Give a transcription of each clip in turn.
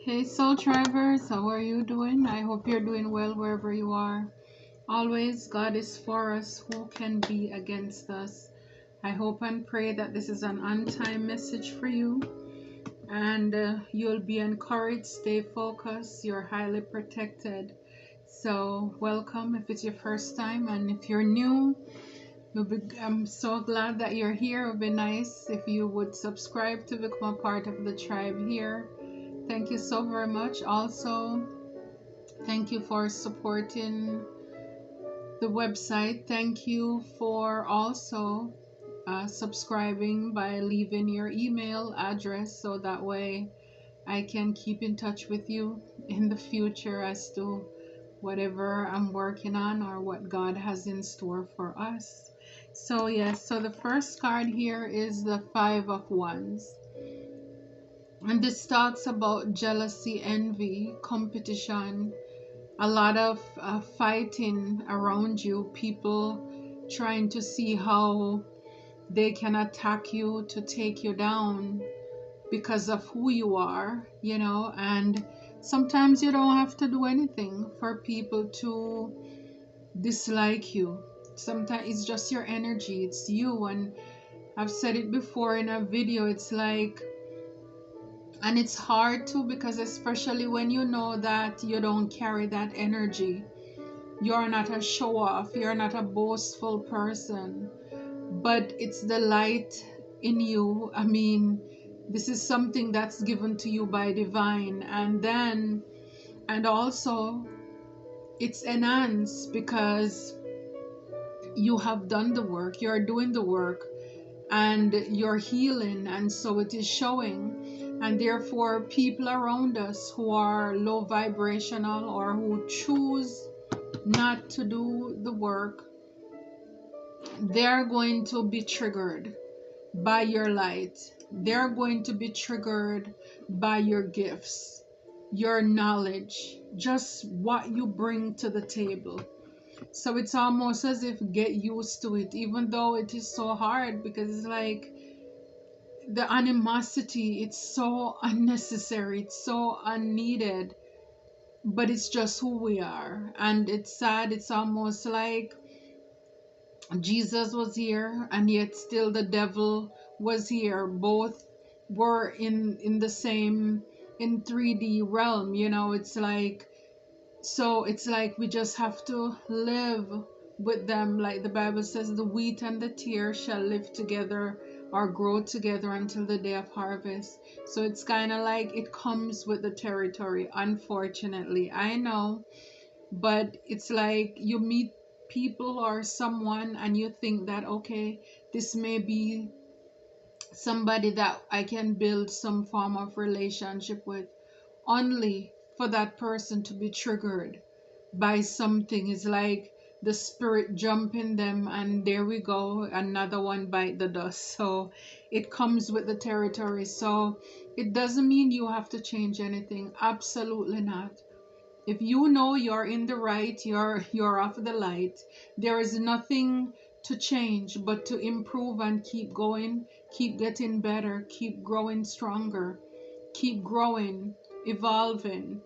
Hey, soul drivers, how are you doing? I hope you're doing well wherever you are. Always, God is for us. Who can be against us? I hope and pray that this is an on-time message for you and you'll be encouraged. Stay focused. You're highly protected. So, welcome if it's your first time, and if you're new, I'm so glad that you're here. It would be nice if you would subscribe to become a part of the tribe here. Thank you so very much. Also, thank you for supporting the website. Thank you for also subscribing by leaving your email address so that way I can keep in touch with you in the future as to whatever I'm working on or what God has in store for us. So, yes, so the first card here is the Five of Wands. And this talks about jealousy, envy, competition, a lot of fighting around you, people trying to see how they can attack you to take you down because of who you are, and sometimes you don't have to do anything for people to dislike you. Sometimes it's just your energy, it's you. And I've said it before in a video, it's like, and it's hard too, because especially when you know that you don't carry that energy, you're not a show off, you're not a boastful person, but it's the light in you. I mean, this is something that's given to you by divine, and also it's enhanced because you have done the work, you're doing the work, and you're healing, and so it is showing. And therefore, people around us who are low vibrational or who choose not to do the work, they're going to be triggered by your light. They're going to be triggered by your gifts, your knowledge, just what you bring to the table. So it's almost as if get used to it, even though it is so hard, because it's like the animosity, it's so unnecessary, it's so unneeded, but it's just who we are. And it's sad, it's almost like Jesus was here and yet still the devil was here. Both were in the same, in 3D realm, it's like, so it's like we just have to live with them. Like the Bible says, the wheat and the tear shall live together or grow together until the day of harvest. So it's kind of like it comes with the territory, unfortunately. I know, but it's like you meet people or someone and you think that, okay, this may be somebody that I can build some form of relationship with, only for that person to be triggered by something. Is like the spirit jumping them, and there we go, another one bite the dust. So it comes with the territory. So it doesn't mean you have to change anything, absolutely not. If you know you're in the right, you're off the light, there is nothing to change but to improve and keep going, keep getting better, keep growing stronger, keep growing, evolving,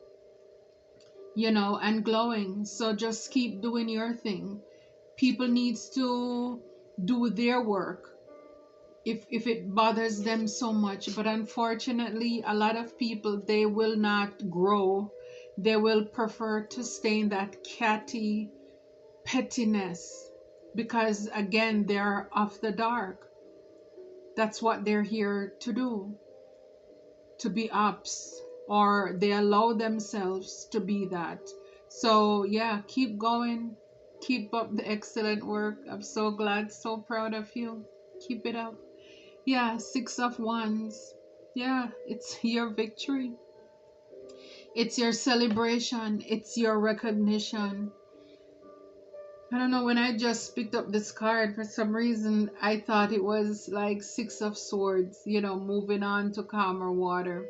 and glowing. So just keep doing your thing. People needs to do their work if it bothers them so much. But unfortunately, a lot of people, they will not grow. They will prefer to stay in that catty pettiness because, again, they're off the dark. That's what they're here to do, to be ups, or they allow themselves to be that. So yeah, keep going, keep up the excellent work. I'm so glad, so proud of you. Keep it up. Yeah, Six of Wands. Yeah, it's your victory, it's your celebration, it's your recognition. I don't know, when I just picked up this card, for some reason I thought it was like Six of Swords, moving on to calmer water.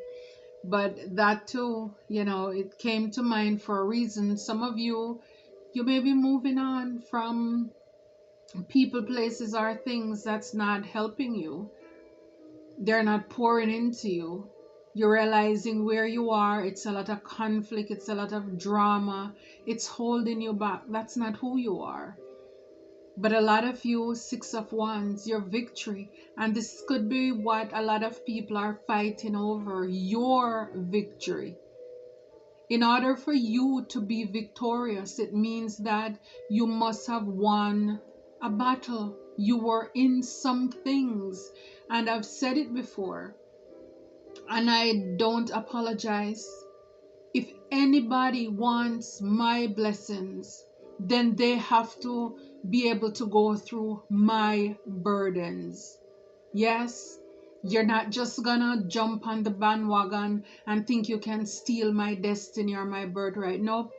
But that too, it came to mind for a reason. Some of you may be moving on from people, places, or things that's not helping you. They're not pouring into you. You're realizing where you are. It's a lot of conflict. It's a lot of drama. It's holding you back. That's not who you are. But a lot of you, Six of Wands, your victory. And this could be what a lot of people are fighting over, your victory. In order for you to be victorious, it means that you must have won a battle. You were in some things. And I've said it before, and I don't apologize. If anybody wants my blessings, then they have to be able to go through my burdens. Yes, you're not just gonna jump on the bandwagon and think you can steal my destiny or my birthright. Nope.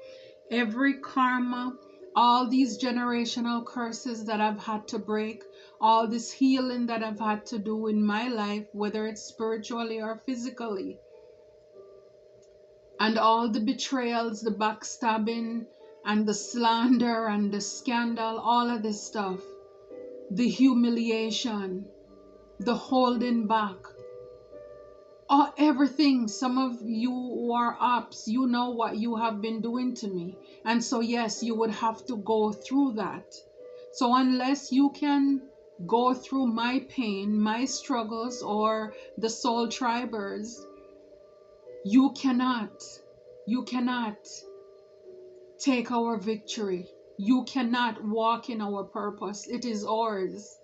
Every karma, all these generational curses that I've had to break, all this healing that I've had to do in my life, whether it's spiritually or physically, and all the betrayals, the backstabbing, and the slander, and the scandal, all of this stuff, the humiliation, the holding back, everything. Some of you who are ups, you know what you have been doing to me. And so, yes, you would have to go through that. So, unless you can go through my pain, my struggles, or the soul tribers, you cannot take our victory. You cannot walk in our purpose. It is ours.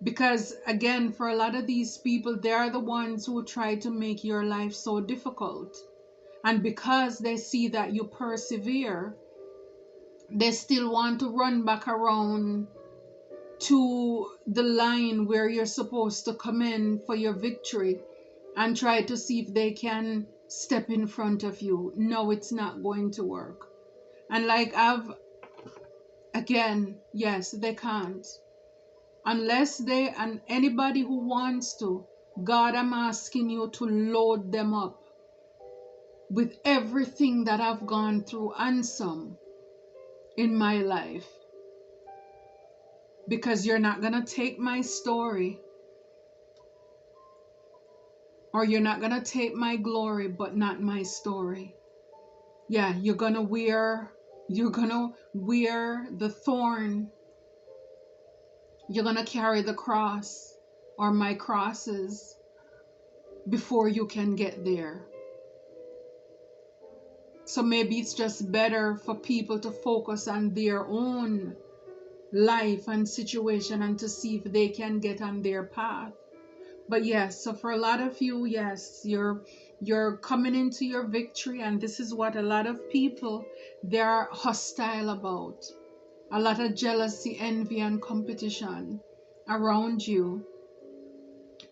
Because again, for a lot of these people, they are the ones who try to make your life so difficult. And because they see that you persevere, they still want to run back around to the line where you're supposed to come in for your victory and try to see if they can step in front of you. No, it's not going to work. And again, yes, they can't. Unless and anybody who wants to, God, I'm asking you to load them up with everything that I've gone through and some in my life. Because you're not going to take my story, or you're not going to take my glory, but not my story. Yeah, you're going to wear the thorn. You're going to carry the cross, or my crosses, before you can get there. So maybe it's just better for people to focus on their own life and situation and to see if they can get on their path. But yes, so for a lot of you, yes, you're coming into your victory, and this is what a lot of people, they're hostile about. A lot of jealousy, envy, and competition around you,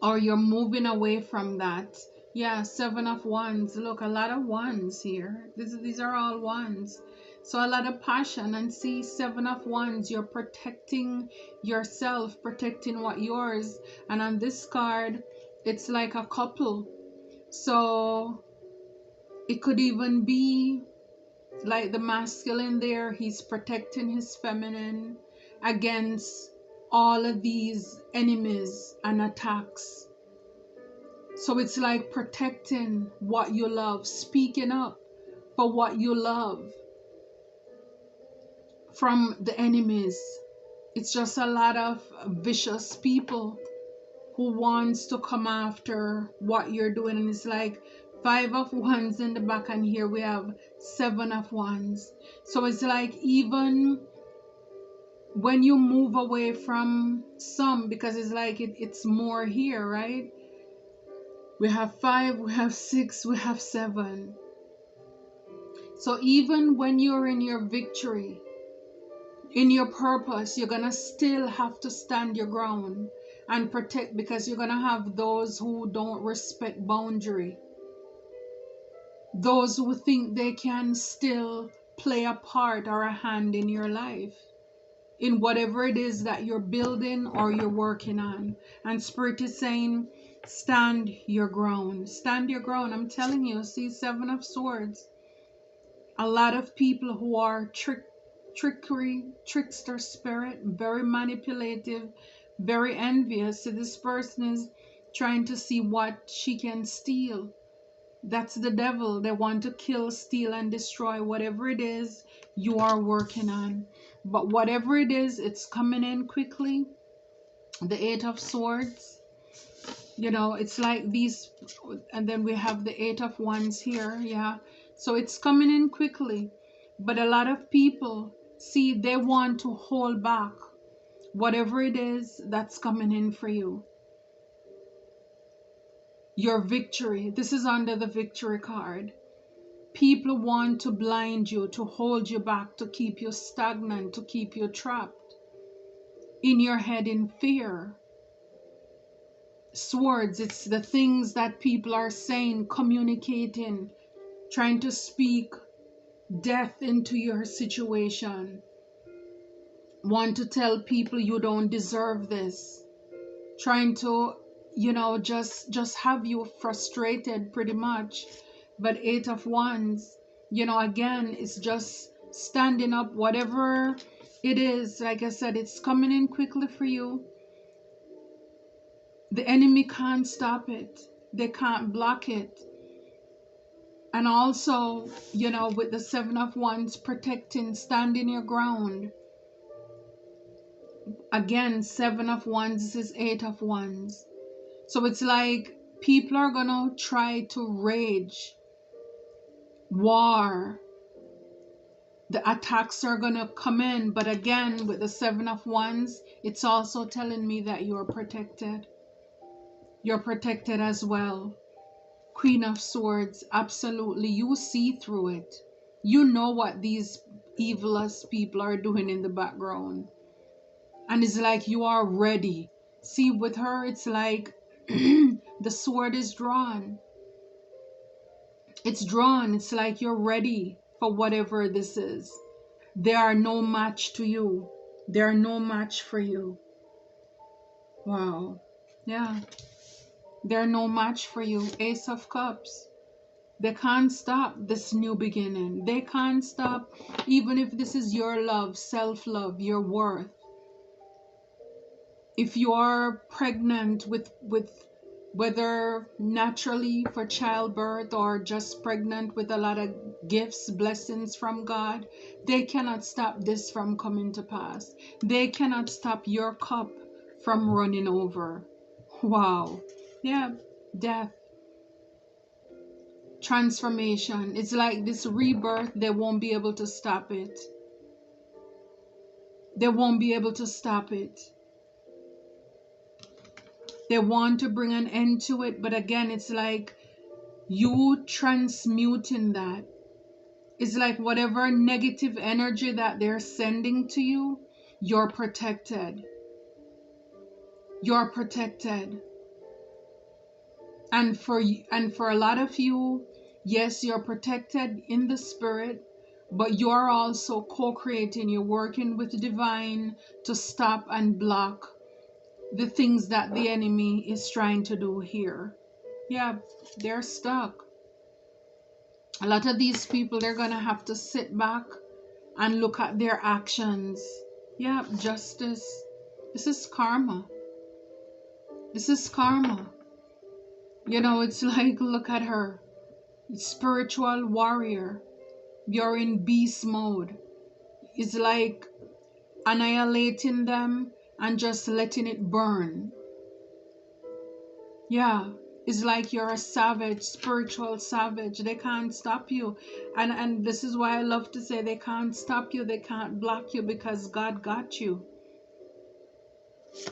or you're moving away from that. Yeah, Seven of Wands. Look, a lot of wands here. These are all wands. So a lot of passion. And see, Seven of Wands, you're protecting yourself, protecting what yours. And on this card, it's like a couple. So it could even be like the masculine there. He's protecting his feminine against all of these enemies and attacks. So it's like protecting what you love, speaking up for what you love from the enemies. It's just a lot of vicious people who wants to come after what you're doing. And it's like Five of Wands in the back, and here we have Seven of Wands. So it's like even when you move away from some, because it's like it's more here, right? We have 5, we have 6, we have 7. So even when you're in your victory, in your purpose, you're going to still have to stand your ground and protect, because you're going to have those who don't respect boundary. Those who think they can still play a part or a hand in your life, in whatever it is that you're building or you're working on. And Spirit is saying, stand your ground. Stand your ground. I'm telling you, see, Seven of Swords. A lot of people who are trickster spirit, very manipulative, very envious. So this person is trying to see what she can steal. That's the devil. They want to kill, steal, and destroy whatever it is you are working on. But whatever it is, it's coming in quickly. The Eight of Swords, you know, it's like these, and then we have the Eight of Wands here. Yeah, so it's coming in quickly. But a lot of people, see, they want to hold back whatever it is that's coming in for you. Your victory. This is under the victory card. People want to blind you, to hold you back, to keep you stagnant, to keep you trapped in your head in fear. Swords, it's the things that people are saying, communicating, trying to speak death into your situation. Want to tell people you don't deserve this. Trying to, you know, just have you frustrated pretty much. But Eight of Wands, you know, again, it's just standing up, whatever it is. Like I said, it's coming in quickly for you. The enemy can't stop it. They can't block it. And also, you know, with the Seven of Wands, protecting, standing your ground. Again, Seven of Wands is Eight of Wands. So it's like people are gonna try to rage war. The attacks are gonna come in, but again, with the Seven of Wands, it's also telling me that you're protected. You're protected as well. Queen of Swords, absolutely. You see through it. You know what these evilest people are doing in the background. And it's like you are ready. See, with her, it's like the sword is drawn. It's drawn. It's like you're ready for whatever this is. They are no match to you. They are no match for you. Wow. Yeah. They're no match for you. Ace of Cups. They can't stop this new beginning. They can't stop, even if this is your love, self-love, your worth. If you are pregnant with whether naturally for childbirth or just pregnant with a lot of gifts, blessings from God, they cannot stop this from coming to pass. They cannot stop your cup from running over. Wow. Yeah, death. Transformation. It's like this rebirth, they won't be able to stop it. They won't be able to stop it. They want to bring an end to it, but again, it's like you transmuting that. It's like whatever negative energy that they're sending to you, you're protected. You're protected. And for a lot of you, yes, you're protected in the spirit, but you're also co-creating. You're working with divine to stop and block the things that the enemy is trying to do here. Yeah, they're stuck. A lot of these people, they're gonna have to sit back and look at their actions. Yeah, justice. This is karma. This is karma. You know, it's like, look at her. Spiritual warrior. You're in beast mode. It's like annihilating them and just letting it burn. Yeah, it's like you're a savage, spiritual savage. They can't stop you. And this is why I love to say they can't stop you, they can't block you, because God got you.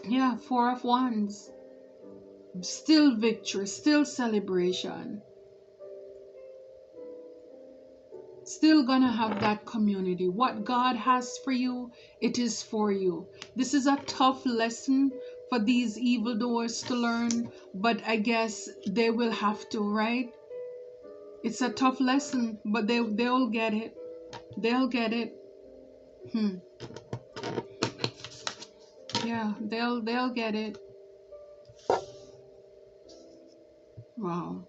Yeah, Four of Wands. Still victory, still celebration. Still gonna have that community. What God has for you, it is for you. This is a tough lesson for these evildoers to learn, but I guess they will have to, right? It's a tough lesson, but they'll get it. They'll get it. Yeah, they'll get it. Wow.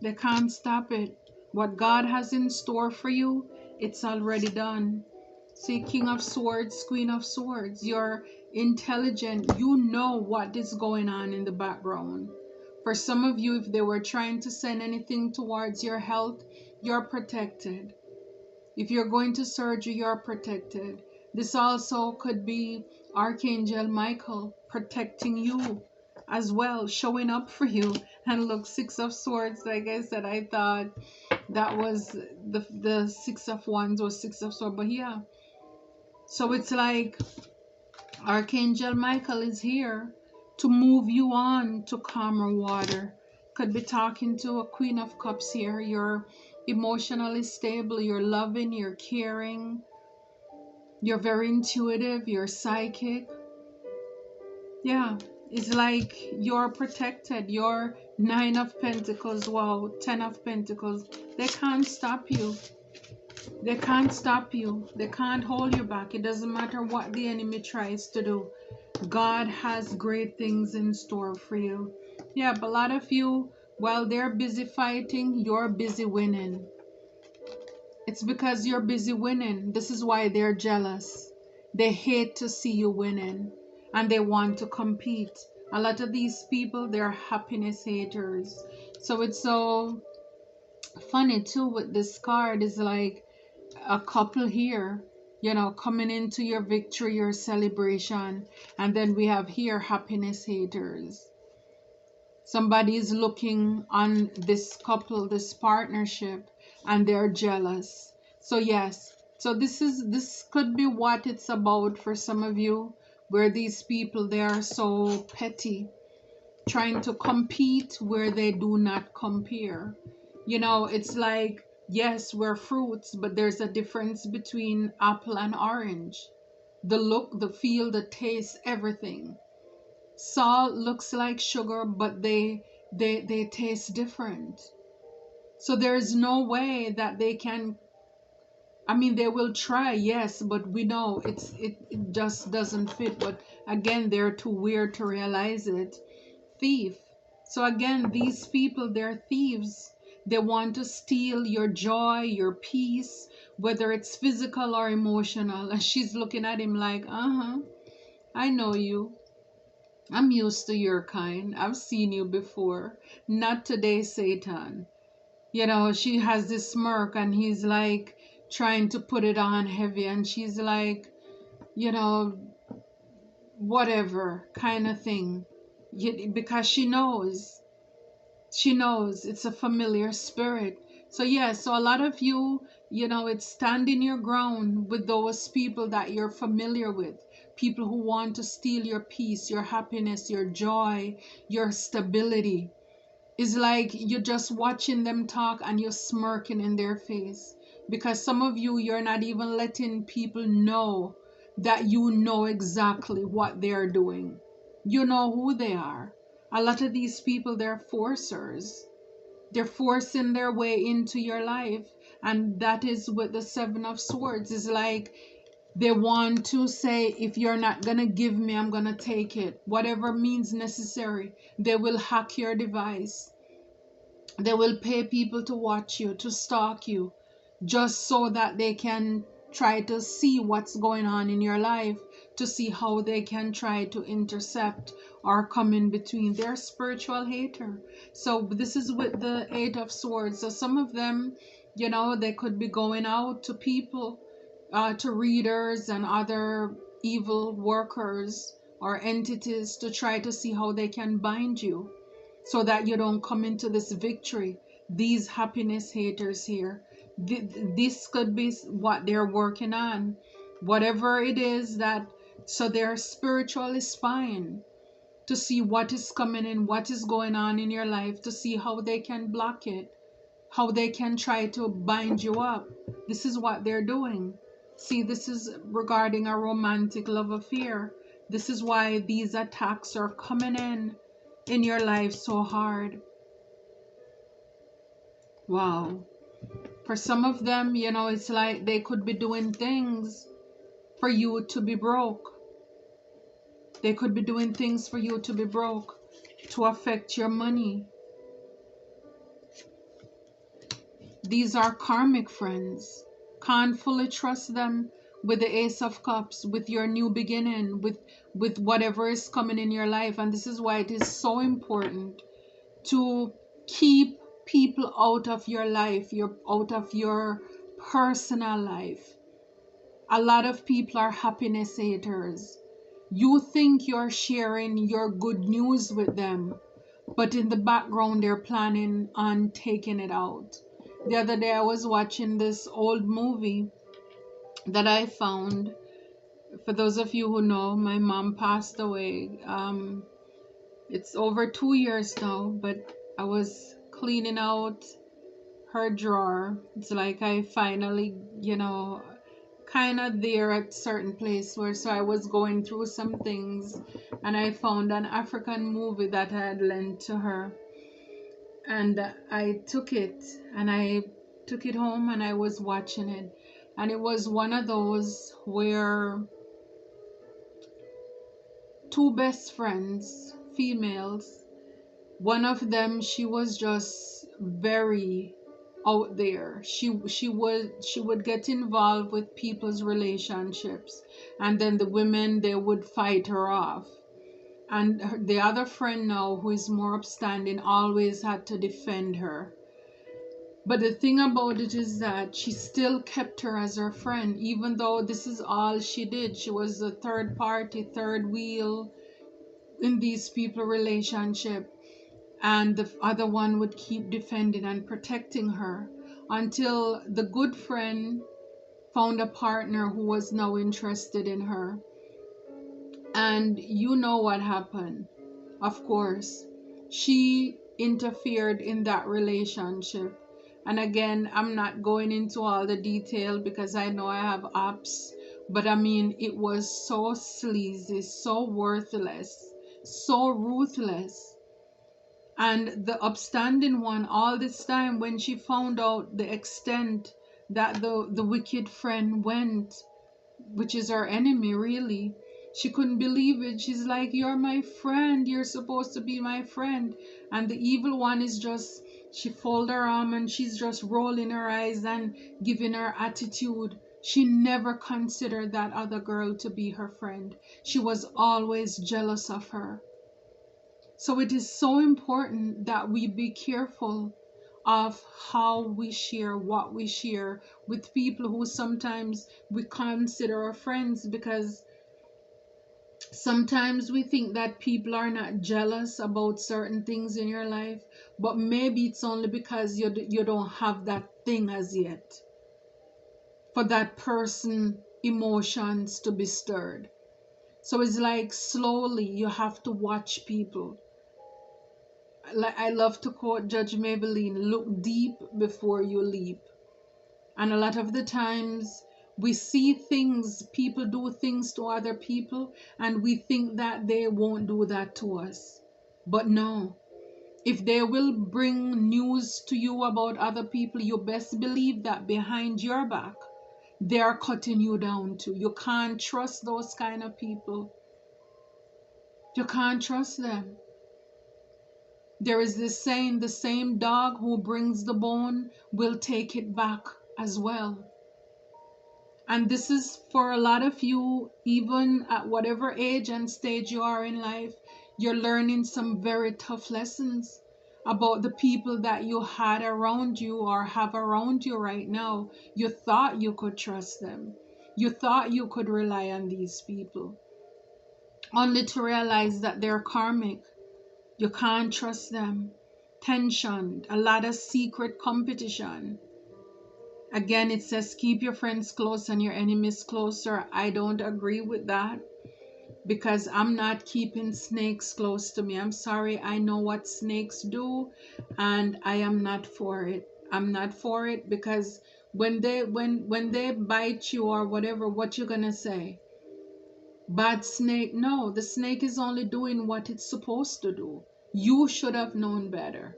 They can't stop it. What God has in store for you, it's already done. See, King of Swords, Queen of Swords. You're intelligent. You know what is going on in the background. For some of you, if they were trying to send anything towards your health, you're protected. If you're going to surgery, you're protected. This also could be Archangel Michael protecting you as well, showing up for you. And look, Six of Swords, like I said, I thought that was the Six of Wands was Six of Swords, but yeah. So it's like Archangel Michael is here to move you on to calmer water. Could be talking to a Queen of Cups here. You're emotionally stable, you're loving, you're caring, you're very intuitive, you're psychic. Yeah, it's like you're protected. You're Nine of Pentacles, wow, Ten of Pentacles. They can't stop you. They can't stop you. They can't hold you back. It doesn't matter what the enemy tries to do. God has great things in store for you. Yeah, but a lot of you, while they're busy fighting, you're busy winning. It's because you're busy winning. This is why they're jealous. They hate to see you winning and they want to compete. A lot of these people, they're happiness haters. So it's so funny too with this card. Is like a couple here, you know, coming into your victory, your celebration, and then we have here happiness haters. Somebody is looking on this couple, this partnership, and they're jealous. So yes, so this could be what it's about for some of you, where these people, they are so petty, trying to compete where they do not compare. You know, it's like, yes, we're fruits, but there's a difference between apple and orange. The look, the feel, the taste, everything. Salt looks like sugar, but they taste different. So there's no way that they can, I mean, they will try, yes, but we know it just doesn't fit. But again, they're too weird to realize it. Thief. So again, these people, they're thieves. They want to steal your joy, your peace, whether it's physical or emotional. And she's looking at him like, I know you. I'm used to your kind. I've seen you before. Not today, Satan. You know, she has this smirk and he's like trying to put it on heavy. And she's like, you know, whatever kind of thing. Because she knows it's a familiar spirit. So yeah, so a lot of you, you know, it's standing your ground with those people that you're familiar with, people who want to steal your peace, your happiness, your joy, your stability. It's like you're just watching them talk and you're smirking in their face, because some of you, you're not even letting people know that you know exactly what they're doing. You know who they are. A lot of these people, they're forcers. They're forcing their way into your life. And that is with the Seven of Swords. It's like they want to say, if you're not going to give me, I'm going to take it. Whatever means necessary. They will hack your device. They will pay people to watch you, to stalk you, just so that they can try to see what's going on in your life, to see how they can try to intercept or come in between. Their spiritual hater. So this is with the Eight of Swords. So some of them, you know, they could be going out to people, to readers and other evil workers or entities, to try to see how they can bind you so that you don't come into this victory. These happiness haters here, this could be what they're working on, whatever it is that, so they're spiritually spying to see what is coming in, what is going on in your life, to see how they can block it, how they can try to bind you up. This is what they're doing. See, this is regarding a romantic love affair. This is why these attacks are coming in your life so hard. Wow. For some of them, you know, it's like they could be doing things for you to be broke. They could be doing things for you to be broke, to affect your money. These are karmic friends. Can't fully trust them with the Ace of Cups, with your new beginning, with whatever is coming in your life. And this is why it is so important to keep people out of your life, out of your personal life. A lot of people are happiness haters. You think you're sharing your good news with them, but in the background they're planning on taking it out. The other day I was watching this old movie that I found. For those of you who know, my mom passed away. It's over 2 years now, but I was cleaning out her drawer. It's like I finally, kind of there at certain place where, so I was going through some things, and I found an African movie that I had lent to her, and I took it home and I was watching it, and it was one of those where two best friends, females. One of them, she was just very out there. She would get involved with people's relationships, and then the women, they would fight her off. And the other friend now, who is more upstanding, always had to defend her. But the thing about it is that she still kept her as her friend, even though this is all she did. She was a third party, third wheel in these people relationship, and the other one would keep defending and protecting her until the good friend found a partner who was now interested in her. And you know what happened. Of course, she interfered in that relationship. And again, I'm not going into all the detail because I know I have ups, but I mean, it was so sleazy, so worthless, so ruthless. And the upstanding one, all this time, when she found out the extent that the wicked friend went, which is her enemy really, she couldn't believe it. She's like, you're my friend, you're supposed to be my friend. And the evil one is just, she folded her arm and she's just rolling her eyes and giving her attitude. She never considered that other girl to be her friend. She was always jealous of her. So it is so important that we be careful of how we share, what we share with people who sometimes we consider our friends, because sometimes we think that people are not jealous about certain things in your life, but maybe it's only because you don't have that thing as yet for that person emotions to be stirred. So it's like slowly you have to watch people. Like I love to quote Judge Maybelline, look deep before you leap. And a lot of the times we see things, people do things to other people, and we think that they won't do that to us. But no, if they will bring news to you about other people, you best believe that behind your back, they are cutting you down too. You can't trust those kind of people. You can't trust them. There is this saying, the same dog who brings the bone will take it back as well. And this is for a lot of you, even at whatever age and stage you are in life, you're learning some very tough lessons about the people that you had around you or have around you right now. You thought you could trust them. You thought you could rely on these people, only to realize that they're karmic. You can't trust them. Tension, a lot of secret competition. Again, it says keep your friends close and your enemies closer. I don't agree with that, because I'm not keeping snakes close to me. I'm sorry, I know what snakes do, and I am not for it. I'm not for it, because when they bite you or whatever, what you gonna say? Bad snake? No, the snake is only doing what it's supposed to do. You should have known better.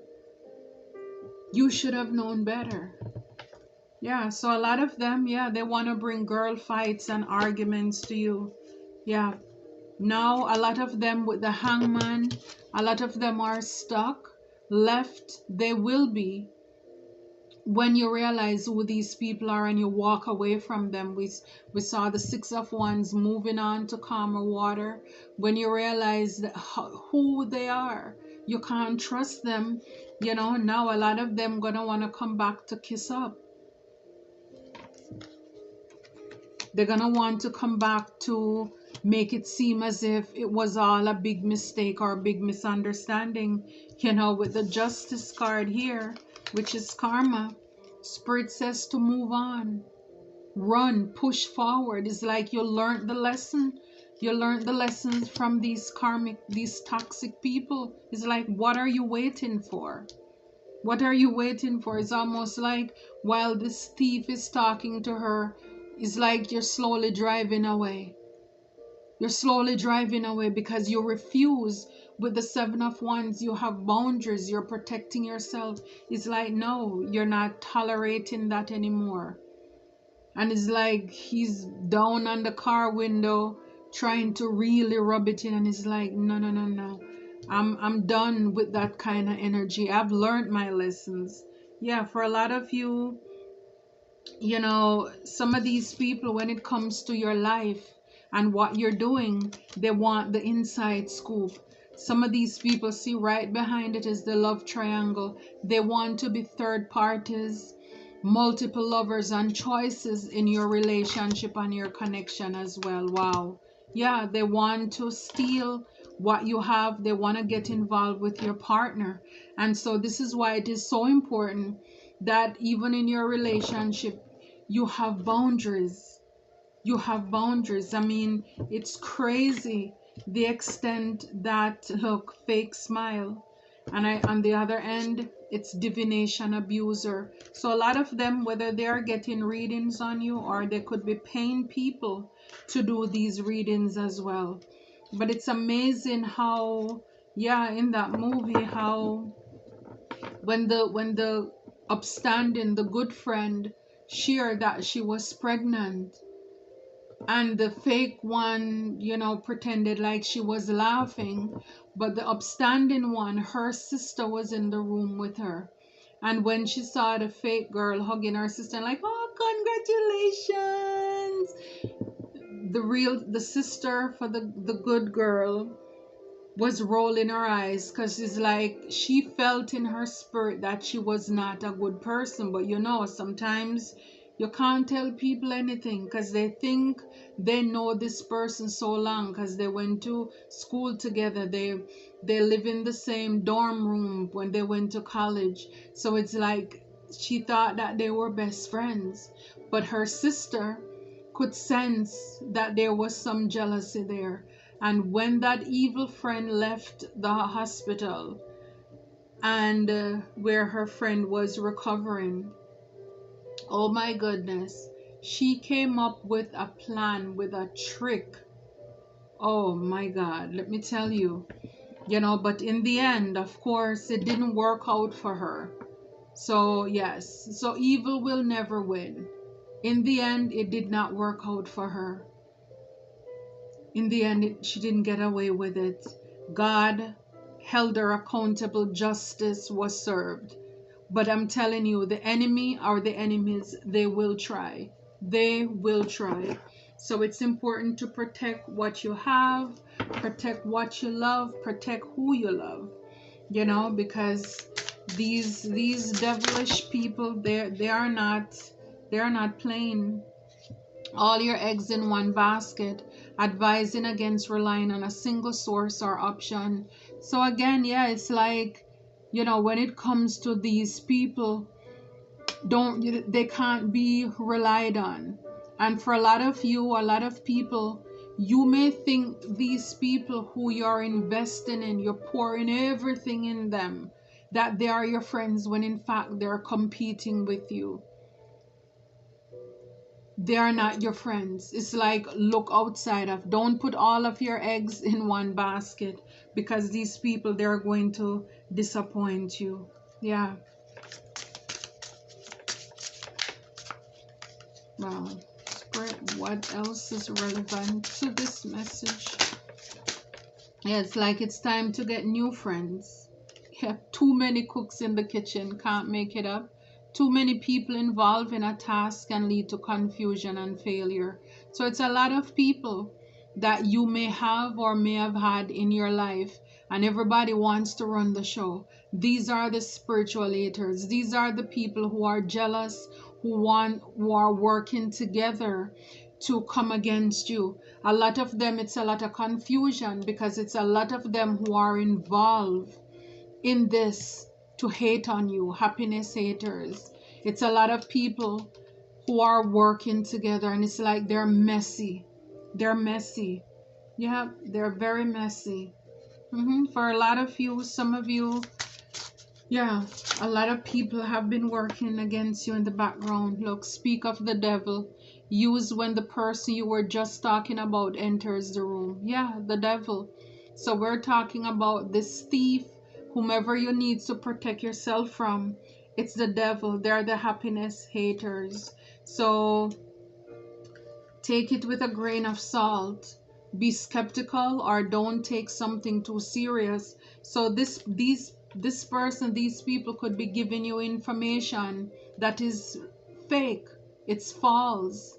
You should have known better. Yeah, so a lot of them, yeah, they want to bring girl fights and arguments to you. Yeah, now a lot of them with the hangman, a lot of them are stuck, left, they will be. when you realize who these people are and you walk away from them, we saw the Six of Wands moving on to calmer water. When you realize that who they are, you can't trust them. Now a lot of them gonna want to come back to kiss up. They're gonna want to come back to make it seem as if it was all a big mistake or a big misunderstanding. With the Justice card here, which is karma, Spirit says to move on, run, push forward. It's like you learned the lesson. You learned the lessons from these toxic people. It's like, what are you waiting for? What are you waiting for? It's almost like while this thief is talking to her, it's like you're slowly driving away. You're slowly driving away because you refuse. With the Seven of Wands, you have boundaries. You're protecting yourself. It's like, no, you're not tolerating that anymore. And it's like he's down on the car window trying to really rub it in. And it's like, no, no, no, no. I'm done with that kind of energy. I've learned my lessons. Yeah, for a lot of you, some of these people, when it comes to your life and what you're doing, they want the inside scoop. Some of these people, see right behind it is the love triangle. They want to be third parties, multiple lovers and choices in your relationship and your connection as well. Wow. Yeah, they want to steal what you have. They want to get involved with your partner. And so this is why it is so important that even in your relationship, you have boundaries. You have boundaries. I mean, it's crazy the extent that, look, fake smile. And on the other end, it's divination abuser. So a lot of them, whether they are getting readings on you or they could be paying people to do these readings as well. But it's amazing how, yeah, in that movie, how when the upstanding, the good friend shared that she was pregnant, and the fake one, pretended like she was laughing, but the upstanding one, her sister was in the room with her. And when she saw the fake girl hugging her sister, like, oh, congratulations, the sister for the good girl was rolling her eyes, because it's like she felt in her spirit that she was not a good person. But sometimes you can't tell people anything because they think they know this person so long because they went to school together. They live in the same dorm room when they went to college. So it's like she thought that they were best friends. But her sister could sense that there was some jealousy there. And when that evil friend left the hospital and where her friend was recovering, oh my goodness, she came up with a plan, with a trick. Oh my God, let me tell you, but in the end, of course, it didn't work out for her. So yes, so evil will never win. In the end, it did not work out for her. In the end, she didn't get away with it. God held her accountable. Justice was served. But I'm telling you, the enemy or the enemies, they will try. They will try. So it's important to protect what you have, protect what you love, protect who you love. Because these devilish people, they are not playing. All your eggs in one basket, advising against relying on a single source or option. So again, yeah, it's like, when it comes to these people, they can't be relied on. And for a lot of people, you may think these people who you're investing in, you're pouring everything in them, that they are your friends, when in fact they're competing with you. They are not your friends. It's like, look outside of. Don't put all of your eggs in one basket, because these people, they're going to disappoint you. Yeah. Wow. Spirit, what else is relevant to this message? Yeah, it's like it's time to get new friends. Yeah, too many cooks in the kitchen, can't make it up. Too many people involved in a task can lead to confusion and failure. So it's a lot of people that you may have or may have had in your life, and everybody wants to run the show. These are the spiritual haters. These are the people who are jealous, who are working together to come against you. A lot of them, it's a lot of confusion because it's a lot of them who are involved in this to hate on you, happiness haters. It's a lot of people who are working together, and it's like they're messy. They're messy. Yeah, they're very messy. For a lot of you, some of you, yeah, a lot of people have been working against you in the background. Look, speak of the devil. Use when the person you were just talking about enters the room. Yeah, the devil. So we're talking about this thief, whomever you need to protect yourself from. It's the devil. They're the happiness haters. So take it with a grain of salt. Be skeptical or don't take something too serious. So this person, these people could be giving you information that is fake. It's false.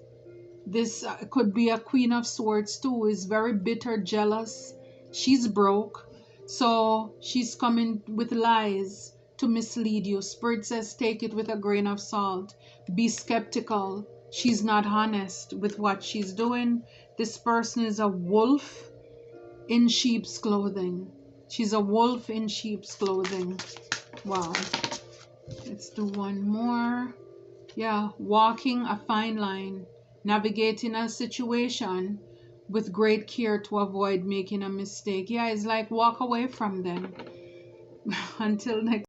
This could be a queen of swords too, is very bitter, jealous. She's broke. So she's coming with lies to mislead you. Spirit says take it with a grain of salt. Be skeptical. She's not honest with what she's doing. This person is a wolf in sheep's clothing. She's a wolf in sheep's clothing. Wow. Let's do one more. Yeah, walking a fine line, navigating a situation with great care to avoid making a mistake. Yeah, it's like walk away from them. Until next